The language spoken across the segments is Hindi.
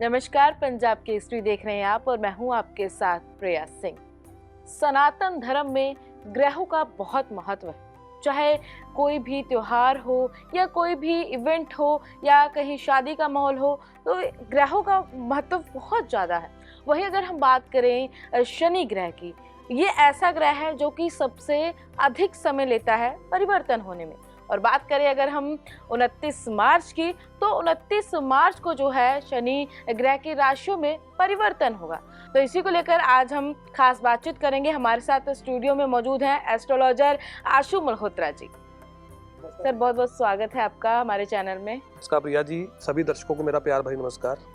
नमस्कार, पंजाब केसरी देख रहे हैं आप और मैं हूं आपके साथ प्रिया सिंह। सनातन धर्म में ग्रहों का बहुत महत्व है। चाहे कोई भी त्योहार हो या कोई भी इवेंट हो या कहीं शादी का माहौल हो, तो ग्रहों का महत्व बहुत ज़्यादा है। वहीं अगर हम बात करें शनि ग्रह की, ये ऐसा ग्रह है जो कि सबसे अधिक समय लेता है परिवर्तन होने में। और बात करें अगर हम 29 मार्च की, तो 29 मार्च को जो है शनि ग्रह की राशियों में परिवर्तन होगा। तो इसी को लेकर आज हम खास बातचीत करेंगे। हमारे साथ स्टूडियो में मौजूद हैं एस्ट्रोलॉजर आशु मल्होत्रा जी। सर, बहुत बहुत स्वागत है आपका हमारे चैनल में। नमस्कार प्रिया जी, सभी दर्शकों को मेरा प्यार भरी नमस्कार।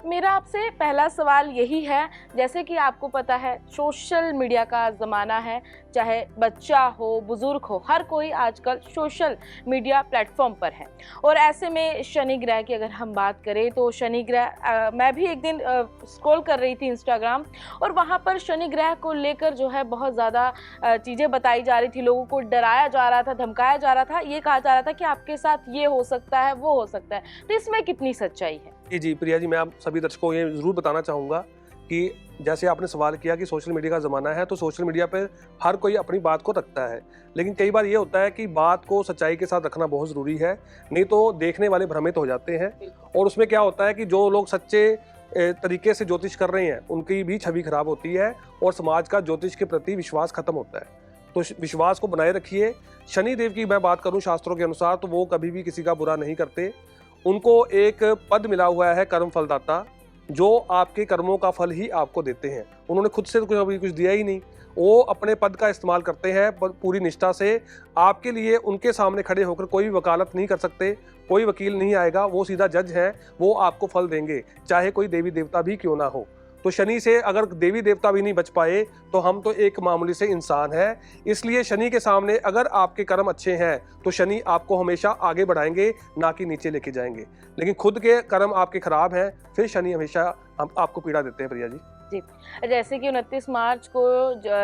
मेरा आपसे पहला सवाल यही है, जैसे कि आपको पता है सोशल मीडिया का ज़माना है, चाहे बच्चा हो बुज़ुर्ग हो, हर कोई आजकल सोशल मीडिया प्लेटफॉर्म पर है। और ऐसे में शनि ग्रह की अगर हम बात करें तो शनि ग्रह, मैं भी एक दिन स्क्रॉल कर रही थी इंस्टाग्राम, और वहाँ पर शनि ग्रह को लेकर जो है बहुत ज़्यादा चीज़ें बताई जा रही थी। लोगों को डराया जा रहा था, धमकाया जा रहा था, ये कहा जा रहा था कि आपके साथ ये हो सकता है, वो हो सकता है। तो इसमें कितनी सच्चाई है? जी प्रिया जी, मैं आप सभी दर्शकों को ये ज़रूर बताना चाहूँगा कि जैसे आपने सवाल किया कि सोशल मीडिया का ज़माना है, तो सोशल मीडिया पे हर कोई अपनी बात को रखता है, लेकिन कई बार ये होता है कि बात को सच्चाई के साथ रखना बहुत ज़रूरी है, नहीं तो देखने वाले भ्रमित हो जाते हैं। और उसमें क्या होता है कि जो लोग सच्चे तरीके से ज्योतिष कर रहे हैं, उनकी भी छवि खराब होती है और समाज का ज्योतिष के प्रति विश्वास खत्म होता है। तो विश्वास को बनाए रखिए। शनि देव की मैं बात करूँ शास्त्रों के अनुसार, तो वो कभी भी किसी का बुरा नहीं करते। उनको एक पद मिला हुआ है कर्म फलदाता, जो आपके कर्मों का फल ही आपको देते हैं। उन्होंने खुद से तो कभी कुछ दिया ही नहीं, वो अपने पद का इस्तेमाल करते हैं पूरी निष्ठा से। आपके लिए उनके सामने खड़े होकर कोई भी वकालत नहीं कर सकते, कोई वकील नहीं आएगा, वो सीधा जज है, वो आपको फल देंगे, चाहे कोई देवी देवता भी क्यों ना हो। तो शनि से अगर देवी देवता भी नहीं बच पाए, तो हम तो एक मामूली से इंसान हैं। इसलिए शनि के सामने अगर आपके कर्म अच्छे हैं, तो शनि आपको हमेशा आगे बढ़ाएंगे, ना कि नीचे लेके जाएंगे। लेकिन खुद के कर्म आपके खराब हैं, फिर शनि हमेशा आपको पीड़ा देते हैं प्रिया जी। जी, जैसे कि 29 मार्च को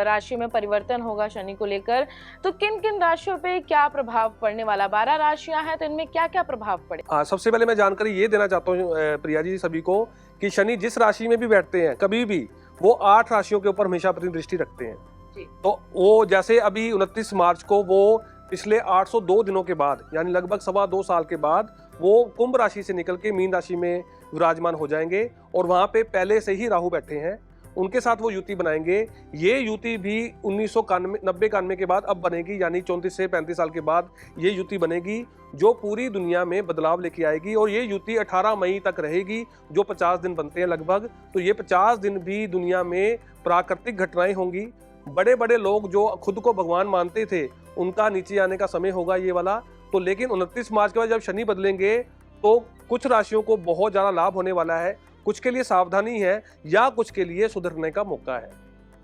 राशि में परिवर्तन होगा शनि को लेकर, तो किन किन राशियों पे क्या प्रभाव पड़ने वाला? 12 राशियां हैं, तो इनमें क्या क्या प्रभाव पड़े? हाँ, सबसे पहले मैं जानकारी ये देना चाहता हूँ प्रिया जी सभी को, कि शनि जिस राशि में भी बैठते हैं कभी भी, वो 8 राशियों के ऊपर हमेशा अपनी दृष्टि रखते हैं। जी। तो वो जैसे अभी 29 मार्च को वो पिछले 802 दिनों के बाद, यानी लगभग 2.25 साल के बाद, वो कुंभ राशि से निकल के मीन राशि में विराजमान हो जाएंगे। और वहां पे पहले से ही राहु बैठे हैं, उनके साथ वो युति बनाएंगे। ये युति भी 1990-91 के बाद अब बनेगी, यानी 34 से 35 साल के बाद ये युति बनेगी, जो पूरी दुनिया में बदलाव लेके आएगी। और ये युति 18 मई तक रहेगी, जो 50 दिन बनते हैं लगभग। तो ये 50 दिन भी दुनिया में प्राकृतिक घटनाएं होंगी। बड़े बड़े लोग जो खुद को भगवान मानते थे, उनका नीचे आने का समय होगा ये वाला। तो लेकिन 29 मार्च के बाद जब शनि बदलेंगे, तो कुछ राशियों को बहुत ज़्यादा लाभ होने वाला है, कुछ के लिए सावधानी है, या कुछ के लिए सुधरने का मौका है।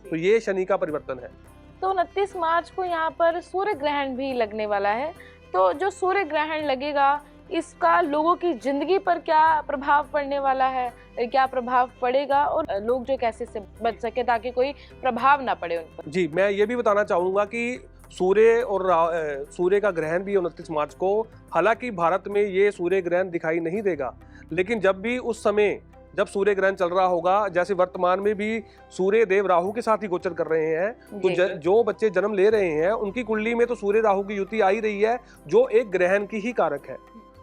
तो ये शनि का परिवर्तन है। तो 29 मार्च को यहाँ पर सूर्य ग्रहण भी लगने वाला है। तो जो सूर्य ग्रहण लगेगा, इसका लोगों की जिंदगी पर क्या प्रभाव पड़ने वाला है? क्या प्रभाव पड़ेगा और लोग जो कैसे से बच सके ताकि कोई प्रभाव ना पड़े उन पर? जी, मैं ये भी बताना चाहूँगा कि सूर्य और सूर्य का ग्रहण भी 29 मार्च को, हालांकि भारत में ये सूर्य ग्रहण दिखाई नहीं देगा, लेकिन जब भी उस समय जब सूर्य ग्रहण चल रहा होगा, जैसे वर्तमान में भी सूर्य देव राहु के साथ ही गोचर कर रहे हैं, तो जो बच्चे जन्म ले रहे हैं उनकी कुंडली में तो सूर्य राहु की युति आ ही रही है, जो एक ग्रहण की ही कारक है।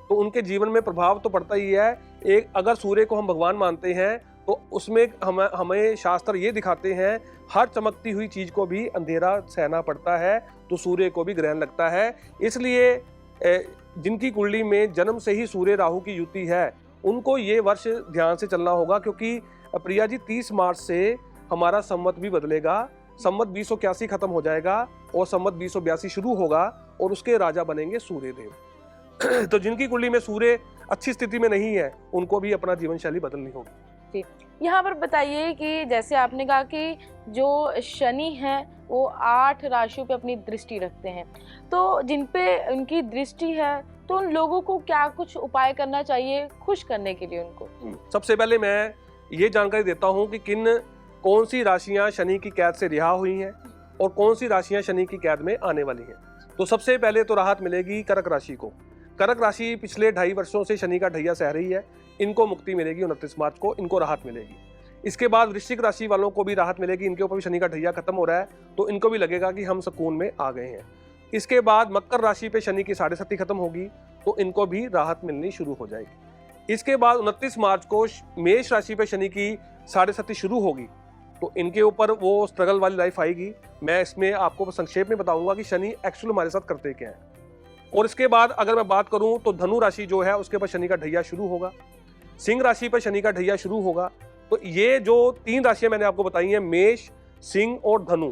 तो उनके जीवन में प्रभाव तो पड़ता ही है। एक अगर सूर्य को हम भगवान मानते हैं, तो उसमें हमें शास्त्र ये दिखाते हैं, हर चमकती हुई चीज को भी अंधेरा सहना पड़ता है, तो सूर्य को भी ग्रहण लगता है। इसलिए जिनकी कुंडली में जन्म से ही सूर्य राहु की युति है, उनको ये वर्ष ध्यान से चलना होगा, क्योंकि प्रिया जी 30 मार्च से हमारा संवत भी बदलेगा। संवत 2081 खत्म हो जाएगा और संवत 2082 शुरू होगा, और उसके राजा बनेंगे सूर्य देव। तो जिनकी कुंडली में सूर्य अच्छी स्थिति में नहीं है, उनको भी अपना जीवन शैली बदलनी होगी। जी, यहाँ पर बताइए कि जैसे आपने कहा कि जो शनि है वो 8 राशियों पे अपनी दृष्टि रखते हैं, तो जिन पे उनकी दृष्टि है, तो उन लोगों को क्या कुछ उपाय करना चाहिए खुश करने के लिए उनको? सबसे पहले मैं ये जानकारी देता हूँ कि कौन सी राशियां शनि की कैद से रिहा हुई हैं और कौन सी राशियां शनि की कैद में आने वाली हैं। तो सबसे पहले तो राहत मिलेगी कर्क राशि को। कर्क राशि पिछले 2.5 वर्षों से शनि का ढैया सह रही है, इनको मुक्ति मिलेगी 29 मार्च को, इनको राहत मिलेगी। इसके बाद वृश्चिक राशि वालों को भी राहत मिलेगी, इनके ऊपर भी शनि का ढैया खत्म हो रहा है, तो इनको भी लगेगा कि हम सुकून में आ गए हैं। इसके बाद मकर राशि पे शनि की 7.5 खत्म होगी, तो इनको भी राहत मिलनी शुरू हो जाएगी। इसके बाद 29 मार्च को मेष राशि पे शनि की 7.5 शुरू होगी, तो इनके ऊपर वो स्ट्रगल वाली लाइफ आएगी। मैं इसमें आपको संक्षेप में बताऊंगा कि शनि एक्चुअल हमारे साथ करते क्या है। और इसके बाद अगर मैं बात करूं तो धनु राशि जो है उसके ऊपर शनि का ढैया शुरू होगा, सिंह राशि पर शनि का ढैया शुरू होगा। तो ये जो 3 राशियां मैंने आपको बताई हैं, मेष, सिंह और धनु,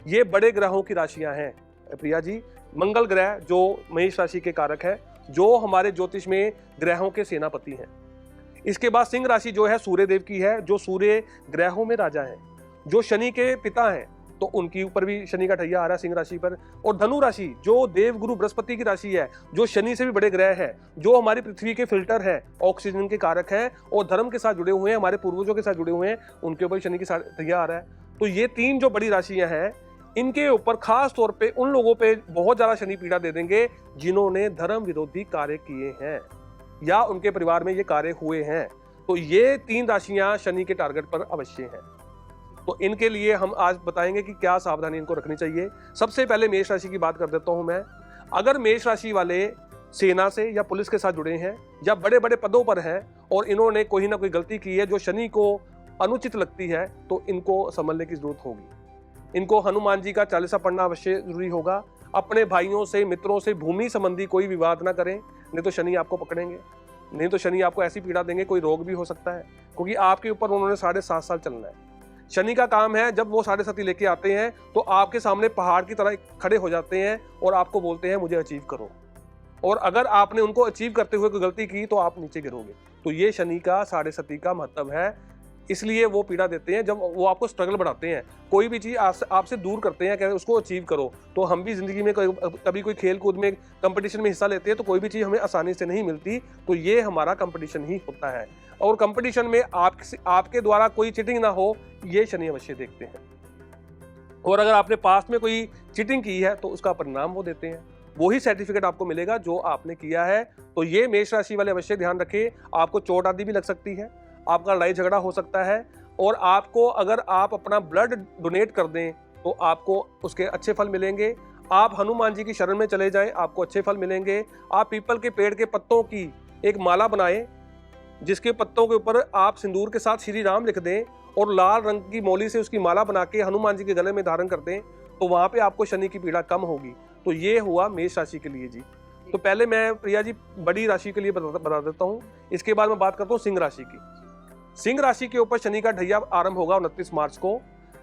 ये बड़े ग्रहों की राशियां हैं प्रिया जी। मंगल ग्रह जो मेष राशि के कारक है, जो हमारे ज्योतिष में ग्रहों के सेनापति हैं। इसके बाद सिंह राशि जो है सूर्य देव की है, जो सूर्य ग्रहों में राजा है, जो शनि के पिता हैं, तो उनके ऊपर भी शनि का ढैया आ रहा है सिंह राशि पर। और धनु राशि जो देवगुरु बृहस्पति की राशि है, जो शनि से भी बड़े ग्रह है, जो हमारी पृथ्वी के फिल्टर है, ऑक्सीजन के कारक हैं और धर्म के साथ जुड़े हुए हैं, हमारे पूर्वजों के साथ जुड़े हुए हैं, उनके ऊपर शनि की ढैया आ रहा है। तो ये 3 जो बड़ी राशियां हैं, इनके ऊपर खास तौर पे उन लोगों पे बहुत ज्यादा शनि पीड़ा दे देंगे जिन्होंने धर्म विरोधी कार्य किए हैं या उनके परिवार में ये कार्य हुए हैं। तो ये 3 राशियां शनि के टारगेट पर अवश्य हैं। तो इनके लिए हम आज बताएंगे कि क्या सावधानी इनको रखनी चाहिए। सबसे पहले मेष राशि की बात कर देता हूं मैं। अगर मेष राशि वाले सेना से या पुलिस के साथ जुड़े हैं या बड़े बड़े पदों पर हैं और इन्होंने कोई ना कोई गलती की है जो शनि को अनुचित लगती है, तो इनको संभलने की जरूरत होगी। इनको हनुमान जी का चालीसा पढ़ना अवश्य जरूरी होगा। अपने भाइयों से, मित्रों से भूमि संबंधी कोई विवाद ना करें, नहीं तो शनि आपको पकड़ेंगे, नहीं तो शनि आपको ऐसी पीड़ा देंगे, कोई रोग भी हो सकता है, क्योंकि आपके ऊपर उन्होंने 7.5 साल चलना है। शनि का काम है, जब वो 7.5 लेके आते हैं तो आपके सामने पहाड़ की तरह खड़े हो जाते हैं और आपको बोलते हैं मुझे अचीव करो, और अगर आपने उनको अचीव करते हुए कोई गलती की तो आप नीचे गिरोगे। तो ये शनि का 7.5 का महत्व है, इसलिए वो पीड़ा देते हैं। जब वो आपको स्ट्रगल बढ़ाते हैं, कोई भी चीज़ आपसे दूर करते हैं, कहते हैं उसको अचीव करो। तो हम भी जिंदगी में कभी कोई खेल कूद में कंपटीशन में हिस्सा लेते हैं तो कोई भी चीज़ हमें आसानी से नहीं मिलती, तो ये हमारा कंपटीशन ही होता है। और कंपटीशन में आपके द्वारा कोई चीटिंग ना हो, ये शनि अवश्य देखते हैं। और अगर आपने पास्ट में कोई चीटिंग की है तो उसका परिणाम वो देते हैं, वही सर्टिफिकेट आपको मिलेगा जो आपने किया है। तो ये मेष राशि वाले अवश्य ध्यान रखें। आपको चोट आदि भी लग सकती है, आपका लड़ाई झगड़ा हो सकता है, और आपको अगर आप अपना ब्लड डोनेट कर दें तो आपको उसके अच्छे फल मिलेंगे। आप हनुमान जी की शरण में चले जाएं, आपको अच्छे फल मिलेंगे। आप पीपल के पेड़ के पत्तों की एक माला बनाएं, जिसके पत्तों के ऊपर आप सिंदूर के साथ श्री राम लिख दें और लाल रंग की मौली से उसकी माला बना के हनुमान जी के गले में धारण कर दें, तो वहां पे आपको शनि की पीड़ा कम होगी। तो ये हुआ मेष राशि के लिए जी। तो पहले मैं प्रिया जी बड़ी राशि के लिए बता देता हूँ, इसके बाद मैं बात करता हूँ सिंह राशि की। सिंह राशि के ऊपर शनि का ढैया आरंभ होगा 29 मार्च को।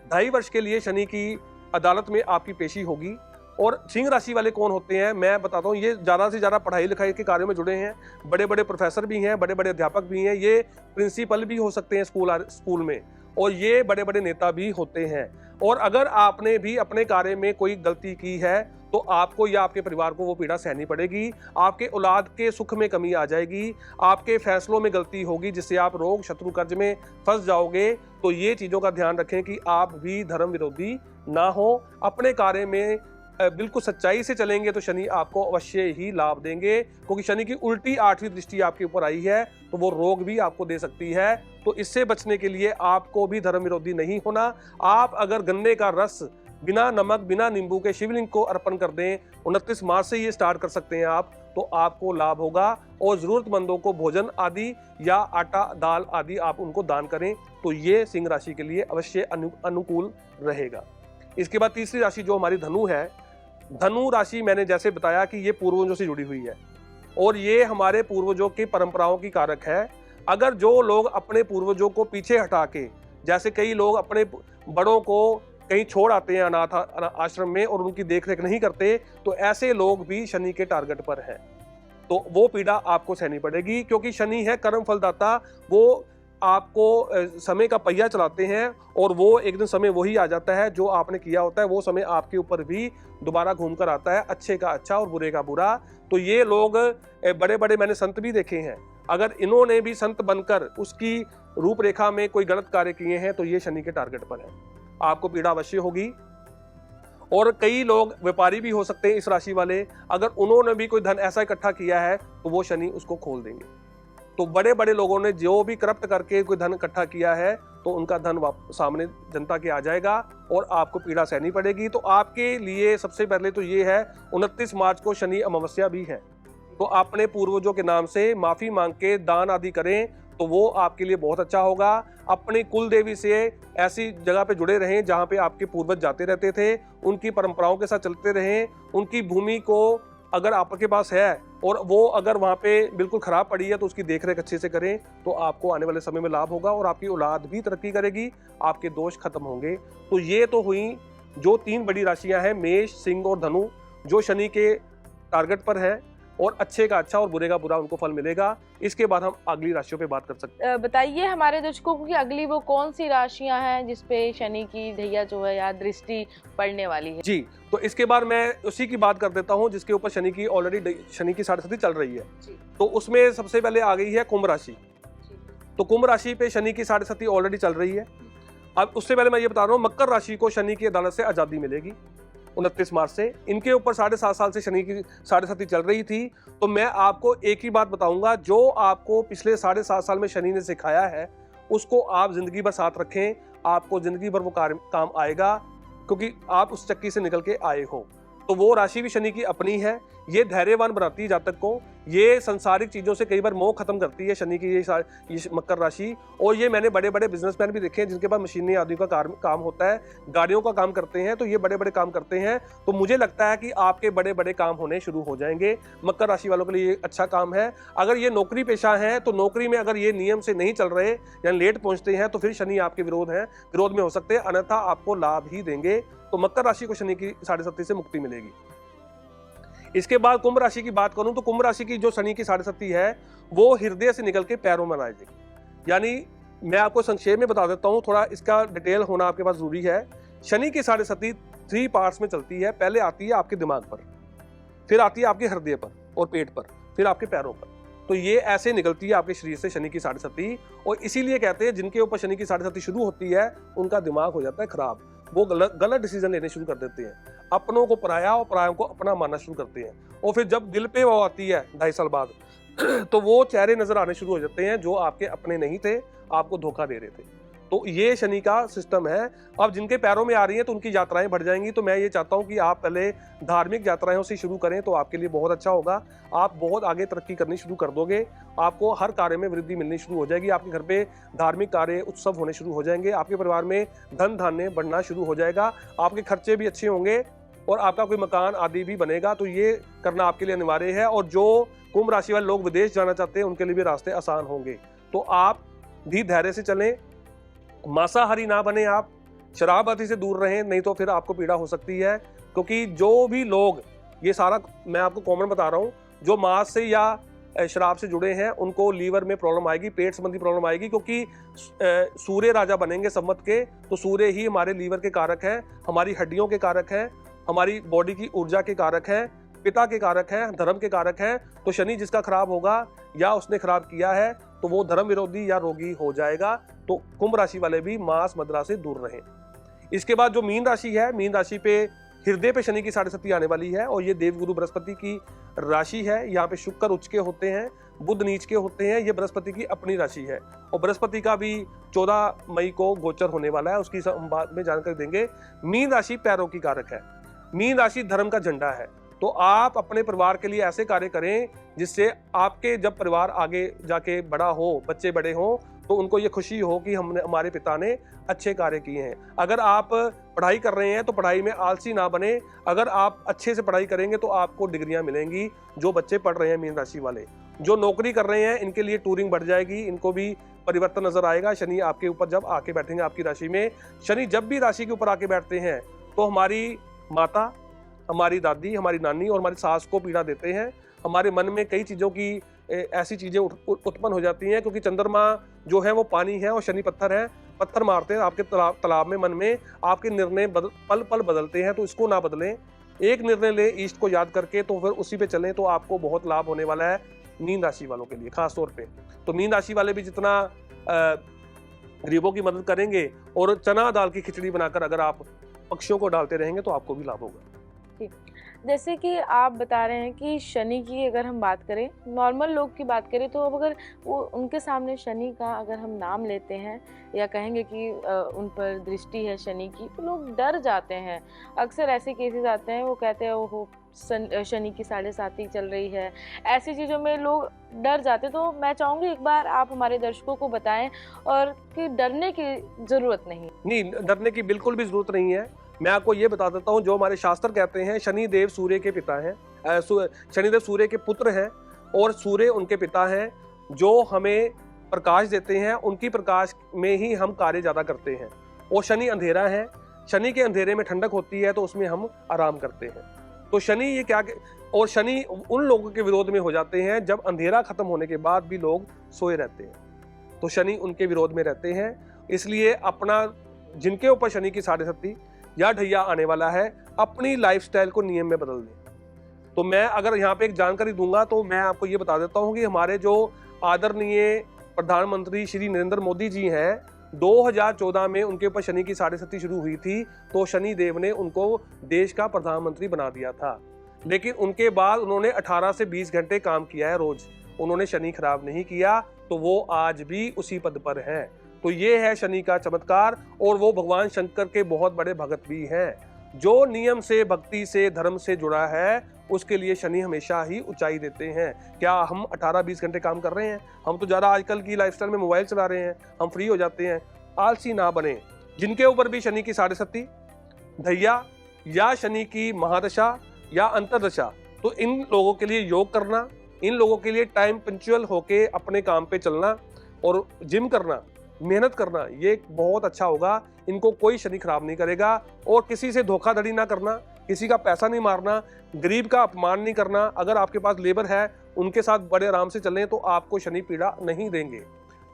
2.5 वर्ष के लिए शनि की अदालत में आपकी पेशी होगी। और सिंह राशि वाले कौन होते हैं मैं बताता हूँ। ये ज़्यादा से ज़्यादा पढ़ाई लिखाई के कार्यों में जुड़े हैं, बड़े बड़े प्रोफेसर भी हैं, बड़े बड़े अध्यापक भी हैं, ये प्रिंसिपल भी हो सकते हैं स्कूल में, और ये बड़े बड़े नेता भी होते हैं। और अगर आपने भी अपने कार्य में कोई गलती की है तो आपको या आपके परिवार को वो पीड़ा सहनी पड़ेगी। आपके औलाद के सुख में कमी आ जाएगी, आपके फैसलों में गलती होगी, जिससे आप रोग शत्रु कर्ज में फंस जाओगे। तो ये चीज़ों का ध्यान रखें कि आप भी धर्म विरोधी ना हो। अपने कार्य में बिल्कुल सच्चाई से चलेंगे तो शनि आपको अवश्य ही लाभ देंगे, क्योंकि शनि की उल्टी 8वीं दृष्टि आपके ऊपर आई है, तो वो रोग भी आपको दे सकती है। तो इससे बचने के लिए आपको भी धर्म विरोधी नहीं होना। आप अगर गन्ने का रस बिना नमक बिना नींबू के शिवलिंग को अर्पण कर दें, 29 मार्च से ये स्टार्ट कर सकते हैं आप, तो आपको लाभ होगा। और जरूरतमंदों को भोजन आदि या आटा दाल आदि आप उनको दान करें, तो ये सिंह राशि के लिए अवश्य अनुकूल रहेगा। इसके बाद तीसरी राशि जो हमारी धनु है, धनु राशि मैंने जैसे बताया कि ये पूर्वजों से जुड़ी हुई है और ये हमारे पूर्वजों की परंपराओं की कारक है। अगर जो लोग अपने पूर्वजों को पीछे हटा के, जैसे कई लोग अपने बड़ों को कहीं छोड़ आते हैं अनाथ आश्रम में और उनकी देखरेख नहीं करते, तो ऐसे लोग भी शनि के टारगेट पर हैं। तो वो पीड़ा आपको सहनी पड़ेगी, क्योंकि शनि है कर्म फलदाता। वो आपको समय का पहिया चलाते हैं और वो एक दिन समय वही आ जाता है जो आपने किया होता है, वो समय आपके ऊपर भी दोबारा घूम कर आता है, अच्छे का अच्छा और बुरे का बुरा। तो ये लोग बड़े बड़े मैंने संत भी देखे हैं, अगर इन्होंने भी संत बनकर उसकी रूपरेखा में कोई गलत कार्य किए हैं तो ये शनि के टारगेट पर है, आपको पीड़ा अवश्य होगी। और कई लोग व्यापारी भी हो सकते हैं इस राशि वाले, अगर उन्होंने भी कोई धन ऐसा इकट्ठा किया है तो वो शनि उसको खोल देंगे। तो बड़े बड़े लोगों ने जो भी करप्ट करके कोई धन इकट्ठा किया है तो उनका धन सामने जनता के आ जाएगा और आपको पीड़ा सहनी पड़ेगी। तो आपके लिए सबसे पहले तो ये है, 29 मार्च को शनि अमावस्या भी है, तो अपने पूर्वजों के नाम से माफी मांग के दान आदि करें तो वो आपके लिए बहुत अच्छा होगा। अपनी कुल देवी से ऐसी जगह पे जुड़े रहें जहाँ पे आपके पूर्वज जाते रहते थे, उनकी परंपराओं के साथ चलते रहें। उनकी भूमि को अगर आपके पास है और वो अगर वहाँ पे बिल्कुल खराब पड़ी है तो उसकी देखरेख अच्छे से करें, तो आपको आने वाले समय में लाभ होगा और आपकी औलाद भी तरक्की करेगी, आपके दोष खत्म होंगे। तो ये तो हुई जो 3 बड़ी राशियां हैं, मेष, सिंह और धनु, जो शनि के टारगेट पर है और अच्छे का अच्छा और बुरे का बुरा उनको फल मिलेगा। इसके बाद हम अगली राशियों पे बात कर सकते हैं। बताइए हमारे दर्शकों को कि अगली वो कौन सी राशियां हैं जिसपे शनि की ढैया जो है या दृष्टि पड़ने वाली है। जी, तो इसके बाद मैं उसी की बात कर देता हूँ जिसके ऊपर शनि की ऑलरेडी शनि की 7.5 चल रही है। तो उसमें सबसे पहले आ गई है कुंभ राशि। तो कुंभ राशि पे शनि की 7.5 ऑलरेडी चल रही है। अब उससे पहले मैं ये बता रहा हूँ, मकर राशि को शनि की अदालत से आजादी मिलेगी 29 मार्च से। इनके ऊपर 7.5 साल से शनि की 7.5 चल रही थी। तो मैं आपको एक ही बात बताऊंगा, जो आपको पिछले 7.5 साल में शनि ने सिखाया है उसको आप जिंदगी भर साथ रखें, आपको जिंदगी भर वो काम आएगा, क्योंकि आप उस चक्की से निकल के आए हो। तो वो राशि भी शनि की अपनी है, ये धैर्यवान बनाती है जातक को, ये संसारिक चीजों से कई बार मोह खत्म करती है शनि की ये मकर राशि। और ये मैंने बड़े बड़े बिजनेसमैन भी देखे हैं जिनके पास मशीनरी आदि का काम होता है, गाड़ियों का काम करते हैं, तो ये बड़े बड़े काम करते हैं। तो मुझे लगता है कि आपके बड़े बड़े काम होने शुरू हो जाएंगे। मकर राशि वालों के लिए ये अच्छा काम है। अगर ये नौकरी पेशा है तो नौकरी में अगर ये नियम से नहीं चल रहे या लेट पहुंचते हैं तो फिर शनि आपके विरोध में हो सकते हैं, अन्यथा आपको लाभ ही देंगे। तो मकर राशि को शनि की 7.5 से मुक्ति मिलेगी। इसके बाद कुंभ राशि की बात करूं तो कुंभ राशि की जो शनि की 7.5 है वो हृदय से निकल के पैरों में आ जाएगी। यानी मैं आपको संक्षेप में बता देता हूं, थोड़ा इसका डिटेल होना आपके पास जरूरी है। शनि की 7.5 3 पार्ट्स में चलती है। पहले आती है आपके दिमाग पर, फिर आती है आपके हृदय पर और पेट पर, फिर आपके पैरों पर। तो ये ऐसे निकलती है आपके शरीर से शनि की 7.5। और इसीलिए कहते हैं जिनके ऊपर शनि की 7.5 शुरू होती है उनका दिमाग हो जाता है खराब, वो गलत डिसीजन लेने शुरू कर देते हैं, अपनों को पराया और परायों को अपना मानना शुरू करते हैं। और फिर जब दिल पे वो आती है 2.5 साल बाद तो वो चेहरे नजर आने शुरू हो जाते हैं जो आपके अपने नहीं थे, आपको धोखा दे रहे थे। तो ये शनि का सिस्टम है। अब जिनके पैरों में आ रही है तो उनकी यात्राएं बढ़ जाएंगी। तो मैं ये चाहता हूं कि आप पहले धार्मिक यात्राएं से शुरू करें तो आपके लिए बहुत अच्छा होगा। आप बहुत आगे तरक्की करनी शुरू कर दोगे, आपको हर कार्य में वृद्धि मिलनी शुरू हो जाएगी, आपके घर पे धार्मिक कार्य उत्सव होने शुरू हो जाएंगे, आपके परिवार में धन धान्य बढ़ना शुरू हो जाएगा, आपके खर्चे भी अच्छे होंगे और आपका कोई मकान आदि भी बनेगा। तो ये करना आपके लिए अनिवार्य है। और जो कुंभ राशि वाले लोग विदेश जाना चाहते हैं उनके लिए भी रास्ते आसान होंगे। तो आप भी धैर्य से चलें, मांसाहारी ना बने, आप शराब आदि से दूर रहें, नहीं तो फिर आपको पीड़ा हो सकती है। क्योंकि जो भी लोग, ये सारा मैं आपको कॉमन बता रहा हूँ, जो मांस से या शराब से जुड़े हैं उनको लीवर में प्रॉब्लम आएगी, पेट संबंधी प्रॉब्लम आएगी। क्योंकि सूर्य राजा बनेंगे संवत के, तो सूर्य ही हमारे लीवर के कारक है, हमारी हड्डियों के कारक है, हमारी बॉडी की ऊर्जा के कारक है, पिता के कारक है, धर्म के कारक है। तो शनि जिसका खराब होगा या उसने खराब किया है तो वो धर्म विरोधी या रोगी हो जाएगा। तो कुंभ राशि वाले भी मांस मदिरा से दूर रहें। इसके बाद जो मीन राशि है, मीन राशि पे हृदय पे शनि की 7.5 आने वाली है और ये देवगुरु बृहस्पति की राशि है। यहाँ पे शुक्र उच्च के होते हैं, बुध नीच के होते हैं, ये बृहस्पति की अपनी राशि है। और बृहस्पति का भी 14 मई को गोचर होने वाला है, उसकी हम बाद में जानकारी देंगे। मीन राशि पैरों की कारक है, मीन राशि धर्म का झंडा है। तो आप अपने परिवार के लिए ऐसे कार्य करें जिससे आपके जब परिवार आगे जाके बड़ा हो, बच्चे बड़े हों, तो उनको ये खुशी हो कि हमारे पिता ने अच्छे कार्य किए हैं। अगर आप पढ़ाई कर रहे हैं तो पढ़ाई में आलसी ना बने, अगर आप अच्छे से पढ़ाई करेंगे तो आपको डिग्रियां मिलेंगी। जो बच्चे पढ़ रहे हैं मीन राशि वाले, जो नौकरी कर रहे हैं, इनके लिए टूरिंग बढ़ जाएगी, इनको भी परिवर्तन नजर आएगा। शनि आपके ऊपर जब आके बैठेंगे आपकी राशि में, शनि जब भी राशि के ऊपर आके बैठते हैं तो हमारी माता, हमारी दादी, हमारी नानी और हमारी सास को पीड़ा देते हैं। हमारे मन में कई चीज़ों की ऐसी चीज़ें उत्पन्न हो जाती हैं, क्योंकि चंद्रमा जो है वो पानी है और शनि पत्थर है। पत्थर मारते हैं आपके तालाब में, मन में आपके निर्णय पल पल बदलते हैं। तो इसको ना बदलें, एक निर्णय लें ईष्ट को याद करके, तो फिर उसी पे चलें, तो आपको बहुत लाभ होने वाला है मीन राशि वालों के लिए खास तौर पे। तो मीन राशि वाले भी जितना गरीबों की मदद करेंगे और चना दाल की खिचड़ी बनाकर अगर आप पक्षियों को डालते रहेंगे तो आपको भी लाभ होगा। जैसे कि आप बता रहे हैं कि शनि की अगर हम बात करें, नॉर्मल लोग की बात करें, तो अब अगर वो उनके सामने शनि का अगर हम नाम लेते हैं या कहेंगे कि उन पर दृष्टि है शनि की, तो लोग डर जाते हैं। अक्सर ऐसे केसेस आते हैं, वो कहते हैं ओहो शनि की 7.5 चल रही है, ऐसी चीज़ों में लोग डर जाते। तो मैं चाहूँगी एक बार आप हमारे दर्शकों को बताएं और कि डरने की ज़रूरत नहीं। डरने की बिल्कुल भी जरूरत नहीं है। मैं आपको ये बता देता हूँ, जो हमारे शास्त्र कहते हैं, शनिदेव सूर्य के पिता हैं, शनिदेव सूर्य के पुत्र हैं और सूर्य उनके पिता हैं, जो हमें प्रकाश देते हैं। उनकी प्रकाश में ही हम कार्य ज़्यादा करते हैं। और शनि अंधेरा है, शनि के अंधेरे में ठंडक होती है, तो उसमें हम आराम करते हैं। तो शनि ये क्या, और शनि उन लोगों के विरोध में हो जाते हैं जब अंधेरा खत्म होने के बाद भी लोग सोए रहते हैं, तो शनि उनके विरोध में रहते हैं। इसलिए अपना, जिनके ऊपर शनि की 7.5 या ढैया आने वाला है, अपनी लाइफस्टाइल को नियम में बदल दें। तो मैं अगर यहाँ पे एक जानकारी दूंगा, तो मैं आपको ये बता देता हूँ कि हमारे जो आदरणीय प्रधानमंत्री श्री नरेंद्र मोदी जी हैं, 2014 में उनके ऊपर शनि की 7.5 शुरू हुई थी, तो शनि देव ने उनको देश का प्रधानमंत्री बना दिया था। लेकिन उनके बाद उन्होंने 18 से 20 घंटे काम किया है रोज, उन्होंने शनि खराब नहीं किया, तो वो आज भी उसी पद पर हैं। तो ये है शनि का चमत्कार। और वो भगवान शंकर के बहुत बड़े भगत भी हैं। जो नियम से, भक्ति से, धर्म से जुड़ा है, उसके लिए शनि हमेशा ही ऊंचाई देते हैं। क्या हम 18-20 घंटे काम कर रहे हैं? हम तो ज़्यादा आजकल की लाइफस्टाइल में मोबाइल चला रहे हैं, हम फ्री हो जाते हैं। आलसी ना बने। जिनके ऊपर भी शनि की 7.5 ढैया या शनि की महादशा या अंतरदशा, तो इन लोगों के लिए योग करना, इन लोगों के लिए टाइम पंक्चुअल होके अपने काम पे चलना और जिम करना, मेहनत करना, ये बहुत अच्छा होगा। इनको कोई शनि खराब नहीं करेगा। और किसी से धोखाधड़ी ना करना, किसी का पैसा नहीं मारना, गरीब का अपमान नहीं करना। अगर आपके पास लेबर है, उनके साथ बड़े आराम से चलें, तो आपको शनि पीड़ा नहीं देंगे।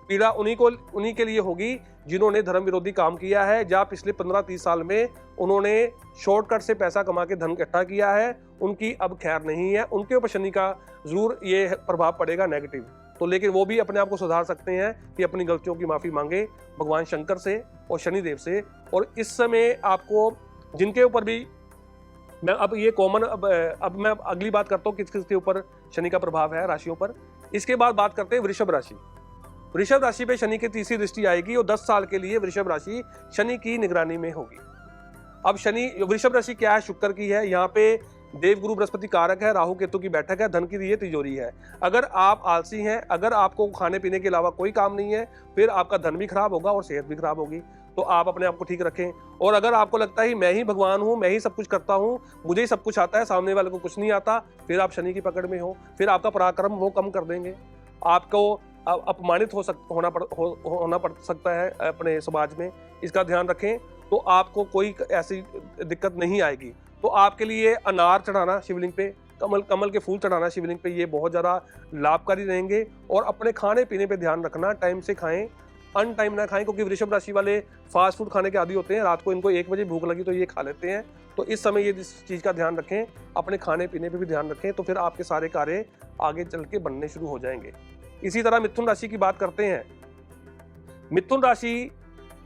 पीड़ा उन्हीं के लिए होगी जिन्होंने धर्म विरोधी काम किया है, या पिछले 15-30 साल में उन्होंने शॉर्टकट से पैसा कमा के धन इकट्ठा किया है, उनकी अब खैर नहीं है। उनके ऊपर शनि का जरूर ये प्रभाव पड़ेगा नेगेटिव। तो लेकिन वो भी अपने आप को सुधार सकते हैं कि अपनी गलतियों की माफ़ी मांगे भगवान शंकर से और शनिदेव से। और इस समय आपको जिनके ऊपर भी, मैं अब ये कॉमन, अब मैं अगली बात करता हूँ किस किस के ऊपर शनि का प्रभाव है राशियों पर। इसके बाद बात करते हैं वृषभ राशि। वृषभ राशि पे शनि की तीसरी दृष्टि आएगी और 10 साल के लिए वृषभ राशि शनि की निगरानी में होगी। अब शनि, वृषभ राशि क्या है? शुक्र की है। यहाँ पे देवगुरु बृहस्पति कारक है, राहु केतु की बैठक है, धन की ये तिजोरी है। अगर आप आलसी हैं, अगर आपको खाने पीने के अलावा कोई काम नहीं है, फिर आपका धन भी खराब होगा और सेहत भी खराब होगी। तो आप अपने आप को ठीक रखें। और अगर आपको लगता है मैं ही भगवान हूँ, मैं ही सब कुछ करता हूँ, मुझे ही सब कुछ आता है, सामने वाले को कुछ नहीं आता, फिर आप शनि की पकड़ में हो। फिर आपका पराक्रम वो कम कर देंगे, आपको अपमानित होना पड़ सकता है अपने समाज में। इसका ध्यान रखें, तो आपको कोई ऐसी दिक्कत नहीं आएगी। तो आपके लिए अनार चढ़ाना शिवलिंग पे, कमल के फूल चढ़ाना शिवलिंग पे, ये बहुत ज़्यादा लाभकारी रहेंगे। और अपने खाने पीने पे ध्यान रखना, टाइम से खाएं, अन टाइम ना खाएं, क्योंकि वृषभ राशि वाले फास्ट फूड खाने के आदी होते हैं। रात को इनको 1 बजे भूख लगी तो ये खा लेते हैं। तो इस समय ये इस चीज़ का ध्यान रखें, अपने खाने पीने पे भी ध्यान रखें, तो फिर आपके सारे कार्य आगे चल के बनने शुरू हो जाएंगे। इसी तरह मिथुन राशि की बात करते हैं। मिथुन राशि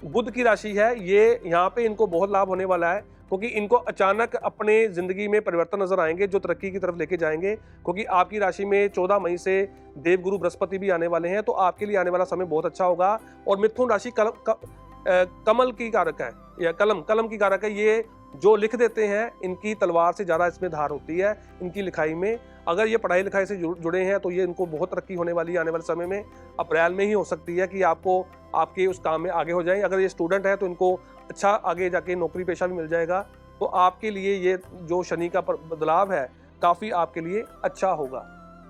बुध की राशि है। ये यहाँ पे इनको बहुत लाभ होने वाला है, क्योंकि इनको अचानक अपने जिंदगी में परिवर्तन नजर आएंगे जो तरक्की की तरफ लेके जाएंगे। क्योंकि आपकी राशि में 14 मई से देवगुरु बृहस्पति भी आने वाले हैं, तो आपके लिए आने वाला समय बहुत अच्छा होगा। और मिथुन राशि कमल की कारक है, या कलम की कारक है। ये जो लिख देते हैं, इनकी तलवार से ज़्यादा इसमें धार होती है इनकी लिखाई में। अगर ये पढ़ाई लिखाई से जुड़े हैं, तो ये इनको बहुत तरक्की होने वाली है आने वाले समय में। अप्रैल में ही हो सकती है कि आपको आपके उस काम में आगे हो जाए। अगर ये स्टूडेंट है, तो इनको अच्छा आगे जाके नौकरी पेशा भी मिल जाएगा। तो आपके लिए ये जो शनि का बदलाव है, काफ़ी आपके लिए अच्छा होगा।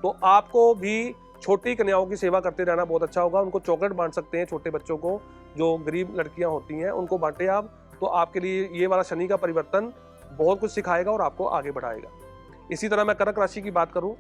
तो आपको भी छोटी कन्याओं की सेवा करते रहना बहुत अच्छा होगा। उनको चॉकलेट बांट सकते हैं, छोटे बच्चों को, जो गरीब लड़कियां होती हैं उनको बांटे आप। तो आपके लिए ये वाला शनि का परिवर्तन बहुत कुछ सिखाएगा और आपको आगे बढ़ाएगा। इसी तरह मैं कर्क राशि की बात करूं,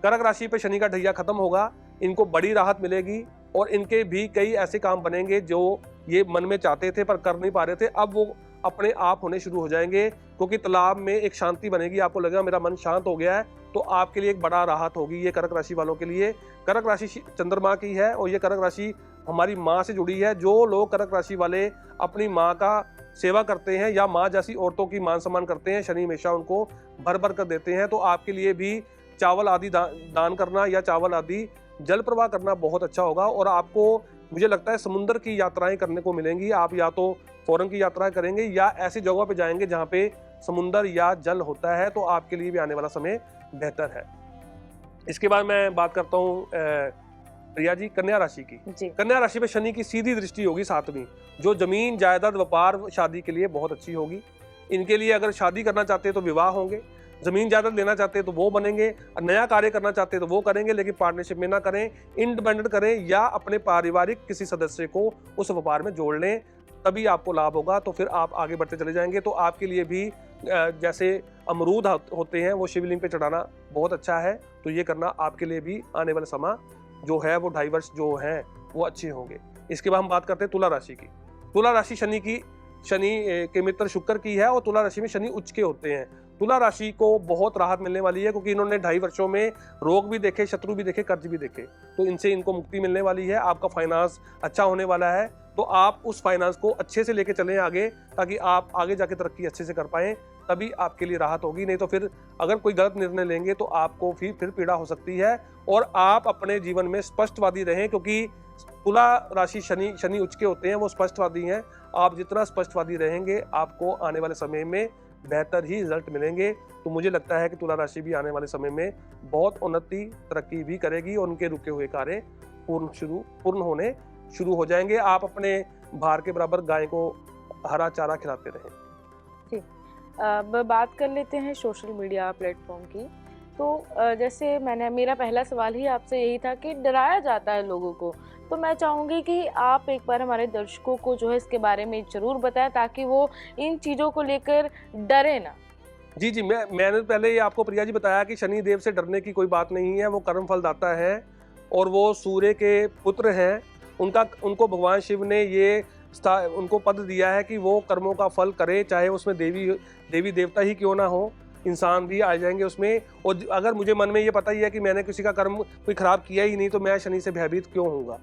कर्क राशि पे शनि का ढैया खत्म होगा, इनको बड़ी राहत मिलेगी और इनके भी कई ऐसे काम बनेंगे जो ये मन में चाहते थे पर कर नहीं पा रहे थे, अब वो अपने आप होने शुरू हो जाएंगे। क्योंकि तालाब में एक शांति बनेगी, आपको लगेगा मेरा मन शांत हो गया है, तो आपके लिए एक बड़ा राहत होगी ये कर्क राशि वालों के लिए। कर्क राशि चंद्रमा की है और ये कर्क राशि हमारी माँ से जुड़ी है। जो लोग कर्क राशि वाले अपनी माँ का सेवा करते हैं या माँ जैसी औरतों की मान सम्मान करते हैं, शनि हमेशा उनको भर भर कर देते हैं। तो आपके लिए भी चावल आदि दान करना या चावल आदि जल प्रवाह करना बहुत अच्छा होगा। और आपको मुझे लगता है समुद्र की यात्राएं करने को मिलेंगी। आप या तो फॉरेन की यात्रा करेंगे या ऐसी जगहों पे जाएंगे जहाँ पे समुद्र या जल होता है, तो आपके लिए भी आने वाला समय बेहतर है। इसके बाद मैं बात करता हूँ प्रिया जी, कन्या राशि की। कन्या राशि पे शनि की सीधी दृष्टि होगी 7वीं, जो जमीन जायदाद व्यापार शादी के लिए बहुत अच्छी होगी। इनके लिए अगर शादी करना चाहते हैं तो विवाह होंगे, जमीन जायदाद लेना चाहते हैं तो वो बनेंगे, नया कार्य करना चाहते हैं तो वो करेंगे, लेकिन पार्टनरशिप में ना करें, इंडिपेंडेंट करें या अपने पारिवारिक किसी सदस्य को उस व्यापार में जोड़ लें, तभी आपको लाभ होगा। तो फिर आप आगे बढ़ते चले जाएंगे। तो आपके लिए भी जैसे अमरूद होते हैं वो शिवलिंग पे चढ़ाना बहुत अच्छा है, तो ये करना आपके लिए भी आने वाला समय जो है वो 2.5 वर्ष जो हैं वो अच्छे होंगे। इसके बाद हम बात करते हैं तुला राशि की। तुला राशि शनि के मित्र शुक्र की है और तुला राशि में शनि उच्च के होते हैं। तुला राशि को बहुत राहत मिलने वाली है, क्योंकि इन्होंने 2.5 वर्षों में रोग भी देखे, शत्रु भी देखे, कर्ज भी देखे, तो इनसे इनको मुक्ति मिलने वाली है। आपका फाइनेंस अच्छा होने वाला है, तो आप उस फाइनेंस को अच्छे से लेके चलें आगे, ताकि आप आगे जाके तरक्की अच्छे से कर पाएं, तभी आपके लिए राहत होगी। नहीं तो फिर अगर कोई गलत निर्णय लेंगे तो आपको फिर पीड़ा हो सकती है। और आप अपने जीवन में स्पष्टवादी रहें, क्योंकि तुला राशि शनि उच्च के होते हैं, वो स्पष्टवादी हैं। आप जितना स्पष्टवादी रहेंगे आपको आने वाले समय में बेहतर ही रिजल्ट मिलेंगे। तो मुझे लगता है कि तुला राशि भी आने वाले समय में बहुत उन्नति तरक्की भी करेगी और उनके रुके हुए कार्य पूर्ण होने शुरू हो जाएंगे। आप अपने भार के बराबर गाय को हरा चारा खिलाते रहें। जी, अब बात कर लेते हैं सोशल मीडिया प्लेटफॉर्म की। तो जैसे मेरा पहला सवाल ही आपसे यही था कि डराया जाता है लोगों को, तो मैं चाहूँगी कि आप एक बार हमारे दर्शकों को जो है इसके बारे में ज़रूर बताएं, ताकि वो इन चीज़ों को लेकर डरे ना। जी, मैंने पहले ये आपको प्रिया जी बताया कि शनि देव से डरने की कोई बात नहीं है। वो कर्म फल दाता है और वो सूर्य के पुत्र हैं। उनको भगवान शिव ने ये उनको पद दिया है कि वो कर्मों का फल करे, चाहे उसमें देवी देवता ही क्यों ना हो, इंसान भी आ जाएंगे उसमें। और अगर मुझे मन में ये पता ही है कि मैंने किसी का कर्म कोई खराब किया ही नहीं, तो मैं शनि से भयभीत क्यों होऊंगा।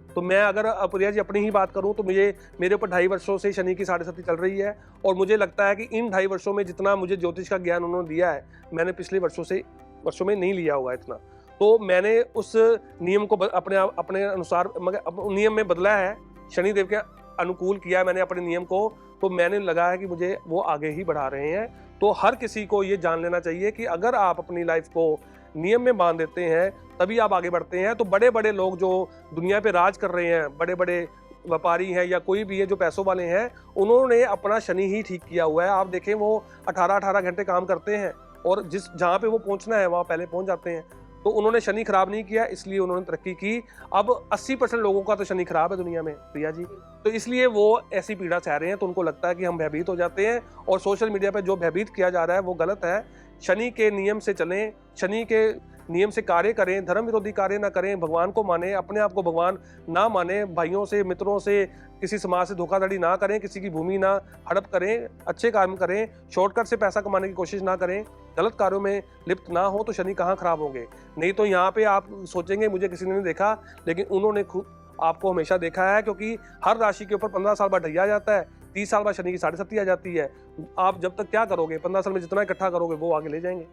तो मैं अगर प्रिया जी अपनी ही बात करूं तो मेरे ऊपर 2.5 वर्षों से शनि की 7.5 चल रही है, और मुझे लगता है कि इन 2.5 वर्षों में जितना मुझे ज्योतिष का ज्ञान उन्होंने दिया है, मैंने पिछले वर्षों में नहीं लिया होगा इतना। तो मैंने उस नियम को अपने अनुसार नियम में बदला है, शनिदेव के अनुकूल किया है मैंने अपने नियम को। तो मैंने लगा है कि मुझे वो आगे ही बढ़ा रहे हैं। तो हर किसी को ये जान लेना चाहिए कि अगर आप अपनी लाइफ को नियम में बांध देते हैं तभी आप आगे बढ़ते हैं। तो बड़े बड़े लोग जो दुनिया पे राज कर रहे हैं, बड़े बड़े व्यापारी हैं या कोई भी है जो पैसों वाले हैं, उन्होंने अपना शनि ही ठीक किया हुआ है। आप देखें वो 18-18 घंटे काम करते हैं और जहाँ पे वो पहुँचना है वहाँ पहले पहुँच जाते हैं। तो उन्होंने शनि खराब नहीं किया, इसलिए उन्होंने तरक्की की। अब 80% लोगों का तो शनि खराब है दुनिया में प्रिया जी, तो इसलिए वो ऐसी पीड़ा सह रहे हैं। तो उनको लगता है कि हम भयभीत हो जाते हैं, और सोशल मीडिया पे जो भयभीत किया जा रहा है वो गलत है। शनि के नियम से चलें, शनि के नियम से कार्य करें, धर्म विरोधी कार्य ना करें, भगवान को माने, अपने आप को भगवान ना माने, भाइयों से मित्रों से किसी समाज से धोखाधड़ी ना करें, किसी की भूमि ना हड़प करें, अच्छे काम करें, शॉर्टकट से पैसा कमाने की कोशिश ना करें, गलत कार्यों में लिप्त ना हो, तो शनि कहाँ खराब होंगे। नहीं तो यहाँ पे आप सोचेंगे मुझे किसी ने नहीं देखा, लेकिन उन्होंने खुद आपको हमेशा देखा है, क्योंकि हर राशि के ऊपर 15 साल बाद ढैया जाता है, 30 साल बाद शनि की 7.5 आ जाती है। आप जब तक क्या करोगे, 15 साल में जितना इकट्ठा करोगे वो आगे ले जाएंगे,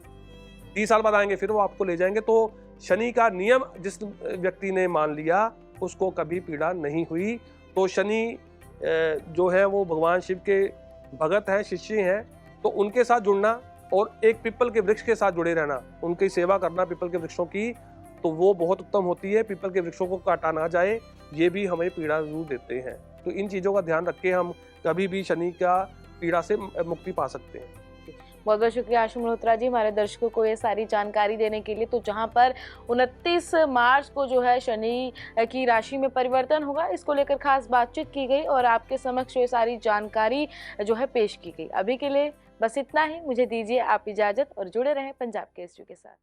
30 साल बाद आएंगे फिर वो आपको ले जाएंगे। तो शनि का नियम जिस व्यक्ति ने मान लिया उसको कभी पीड़ा नहीं हुई। तो शनि जो है वो भगवान शिव के भगत हैं, शिष्य हैं, तो उनके साथ जुड़ना और एक पीपल के वृक्ष के साथ जुड़े रहना, उनकी सेवा करना पीपल के वृक्षों की, तो वो बहुत उत्तम होती है। पीपल के वृक्षों को काटा ना जाए, ये भी हमें पीड़ा जरूर देते हैं। तो इन चीज़ों का ध्यान रख के हम कभी भी शनि का पीड़ा से मुक्ति पा सकते हैं। बहुत बहुत शुक्रिया आशु मल्होत्रा जी हमारे दर्शकों को ये सारी जानकारी देने के लिए। तो जहां पर 29 मार्च को जो है शनि की राशि में परिवर्तन होगा, इसको लेकर खास बातचीत की गई और आपके समक्ष ये सारी जानकारी जो है पेश की गई। अभी के लिए बस इतना ही, मुझे दीजिए आप इजाज़त और जुड़े रहें पंजाब केसरी के साथ।